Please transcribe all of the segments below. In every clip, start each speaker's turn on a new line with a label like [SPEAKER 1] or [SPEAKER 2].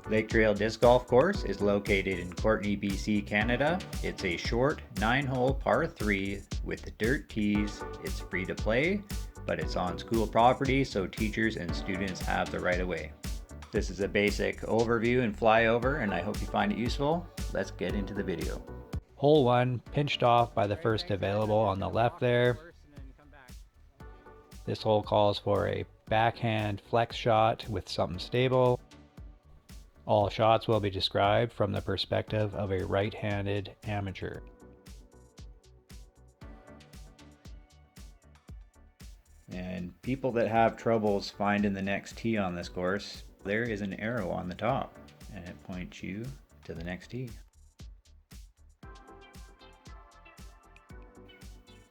[SPEAKER 1] Lake Trail Disc Golf Course is located in Courtenay, BC, Canada. It's a short 9-hole par 3 with dirt tees. It's free to play, but it's on school property, so teachers and students have the right of way. This is a basic overview and flyover, and I hope you find it useful. Let's get into the video.
[SPEAKER 2] Hole 1, pinched off by the first available on the left there. This hole calls for a backhand flex shot with something stable. All shots will be described from the perspective of a right-handed amateur.
[SPEAKER 1] And people that have troubles finding the next tee on this course, there is an arrow on the top, and it points you to the next tee.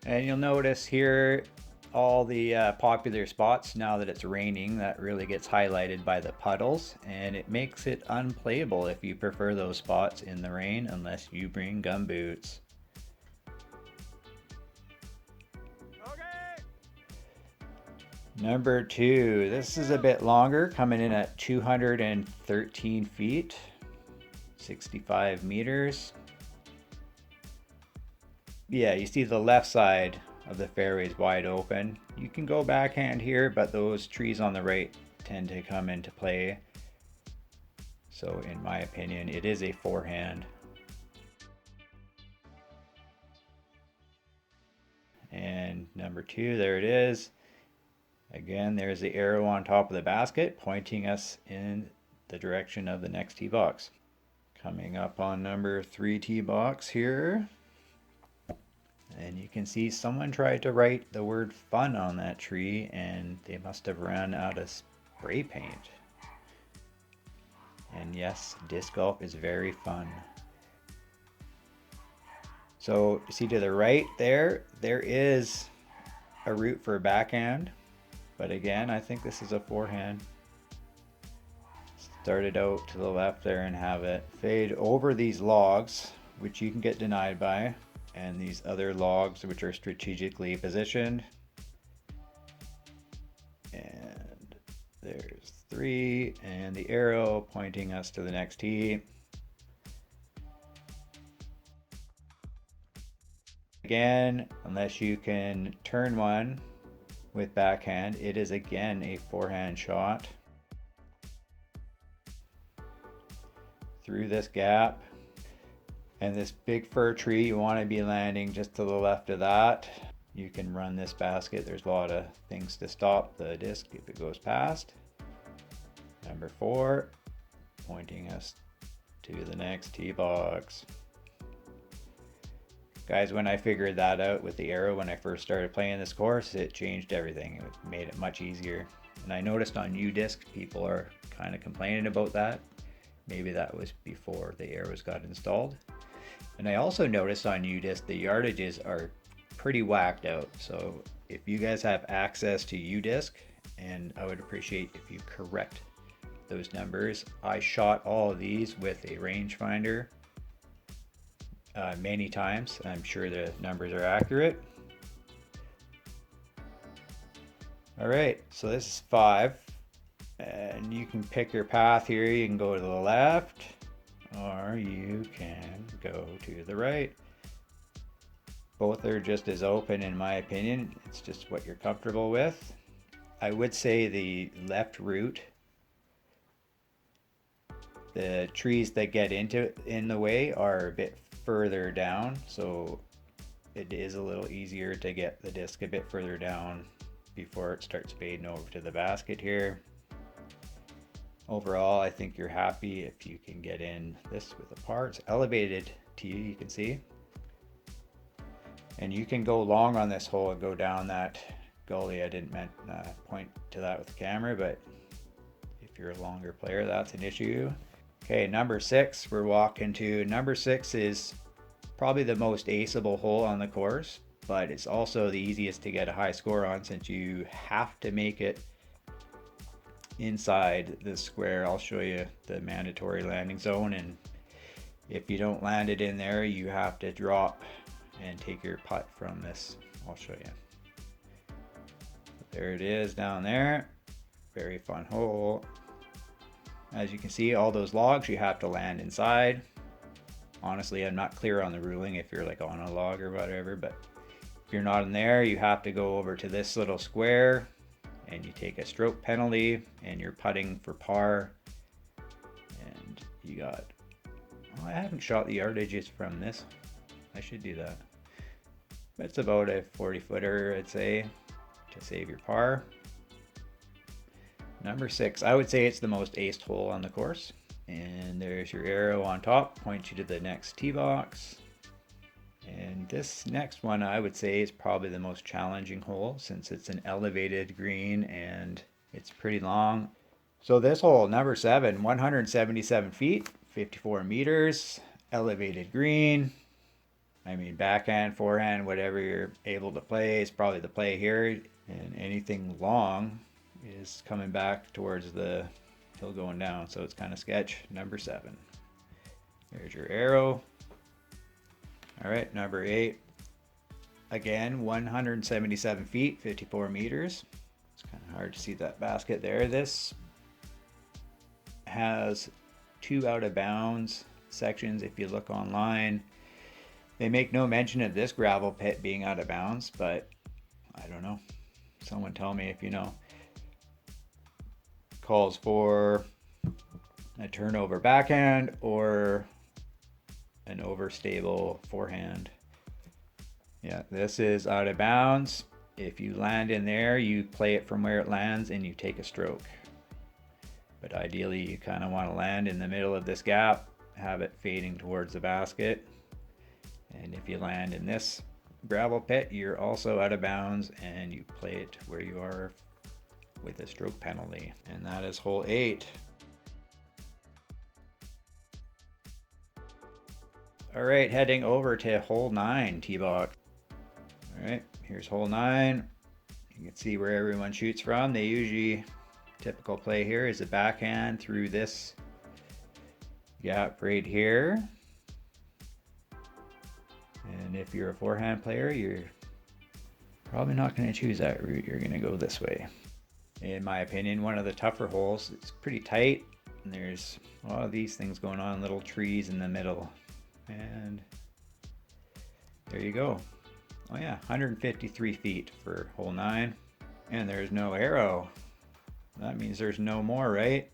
[SPEAKER 1] And you'll notice here all the popular spots now that it's raining, that really gets highlighted by the puddles, and it makes it unplayable if you prefer those spots in the rain unless you bring gum boots. Okay. Number 2, this is a bit longer, coming in at 213 feet, 65 meters. Yeah, you see the left side of the fairway is wide open. You can go backhand here, but those trees on the right tend to come into play. So in my opinion, it is a forehand. And number 2, there it is. Again, there's the arrow on top of the basket pointing us in the direction of the next tee box. Coming up on number 3 tee box here. And you can see someone tried to write the word fun on that tree, and they must have run out of spray paint. And yes, disc golf is very fun. So you see to the right there is a route for a backhand. But again, I think this is a forehand. Start it out to the left there and have it fade over these logs, which you can get denied by, and these other logs which are strategically positioned. And there's 3, and the arrow pointing us to the next tee. Again, unless you can turn one with backhand, it is again a forehand shot. Through this gap. And this big fir tree, you want to be landing just to the left of that. You can run this basket. There's a lot of things to stop the disc if it goes past. Number 4, pointing us to the next tee box. Guys, when I figured that out with the arrow when I first started playing this course, it changed everything. It made it much easier. And I noticed on UDisc, people are kind of complaining about that. Maybe that was before the arrows got installed. And I also noticed on UDisc the yardages are pretty whacked out. So if you guys have access to UDisc, and I would appreciate if you correct those numbers. I shot all of these with a rangefinder many times. I'm sure the numbers are accurate. All right, so this is 5. And you can pick your path here. You can go to the left, or you can go to the right. Both are just as open in my opinion. It's just what you're comfortable with. I would say the left route, the trees that get in the way are a bit further down, so it is a little easier to get the disc a bit further down before it starts fading over to the basket here. Overall, I think you're happy if you can get in this with a par. It's elevated to you can see. And you can go long on this hole and go down that gully. I didn't point to that with the camera, but if you're a longer player, that's an issue. Okay, number 6, we're walking to. Number 6 is probably the most aceable hole on the course, but it's also the easiest to get a high score on since you have to make it inside the square. I'll show you the mandatory landing zone, and if you don't land it in there, you have to drop and take your putt from this. I'll show you. There it is down there. Very fun hole. As you can see, all those logs you have to land inside. Honestly, I'm not clear on the ruling if you're like on a log or whatever, but if you're not in there, you have to go over to this little square and you take a stroke penalty and you're putting for par. And you got, well, I haven't shot the yardages from this. I should do that. It's about a 40 footer, I'd say, to save your par. Number 6, I would say it's the most aced hole on the course. And there's your arrow on top, points you to the next tee box. And this next one I would say is probably the most challenging hole since it's an elevated green and it's pretty long. So this hole, number 7, 177 feet, 54 meters, elevated green. I mean, backhand, forehand, whatever you're able to play is probably the play here. And anything long is coming back towards the hill going down, so it's kind of sketch. Number 7. There's your arrow. All right, number 8. Again, 177 feet, 54 meters. It's kind of hard to see that basket there. This has 2 out of bounds sections. If you look online, they make no mention of this gravel pit being out of bounds, but I don't know. Someone tell me if you know. Calls for a turnover backhand or an overstable forehand. Yeah, this is out of bounds. If you land in there, you play it from where it lands and you take a stroke. But ideally, you kind of want to land in the middle of this gap, have it fading towards the basket. And if you land in this gravel pit, you're also out of bounds and you play it where you are with a stroke penalty. And that is hole 8. All right, heading over to hole 9, tee box. All right, here's hole 9. You can see where everyone shoots from. They usually, typical play here is a backhand through this gap right here. And if you're a forehand player, you're probably not going to choose that route. You're going to go this way. In my opinion, one of the tougher holes. It's pretty tight, and there's a lot of these things going on, little trees in the middle. And there you go. Oh yeah, 153 feet for hole 9. And there's no arrow. That means there's no more, right?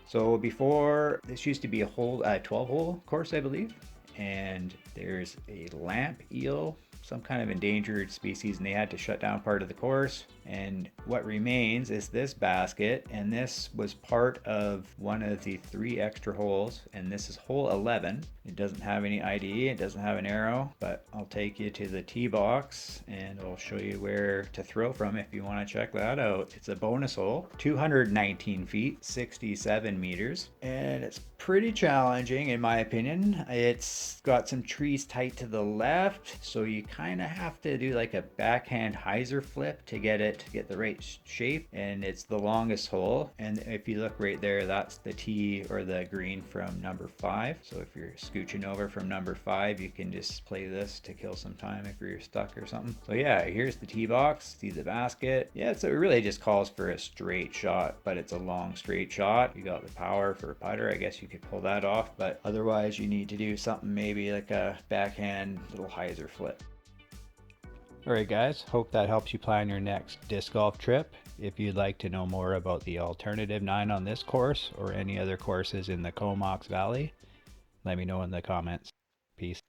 [SPEAKER 1] So before, this used to be a 12-hole course, I believe. And there's a lamp eel, some kind of endangered species, and they had to shut down part of the course. And what remains is this basket, and this was part of one of the 3 extra holes, and this is hole 11. It doesn't have any ID, it doesn't have an arrow, but I'll take you to the tee box and I'll show you where to throw from if you want to check that out. It's a bonus hole, 219 feet, 67 meters, and it's pretty challenging in my opinion. It's got some trees tight to the left, so you kind of have to do like a backhand hyzer flip to get the right shape, and it's the longest hole. And if you look right there, that's the tee or the green from number 5. So if you're scooching over from number 5, you can just play this to kill some time if you're stuck or something. So yeah, here's the tee box, see the basket. Yeah, so it really just calls for a straight shot, but it's a long straight shot. You got the power for a putter, I guess you could pull that off, but otherwise you need to do something maybe like a backhand little hyzer flip.
[SPEAKER 2] Alright guys, hope that helps you plan your next disc golf trip. If you'd like to know more about the alternative 9 on this course or any other courses in the Comox Valley, let me know in the comments. Peace.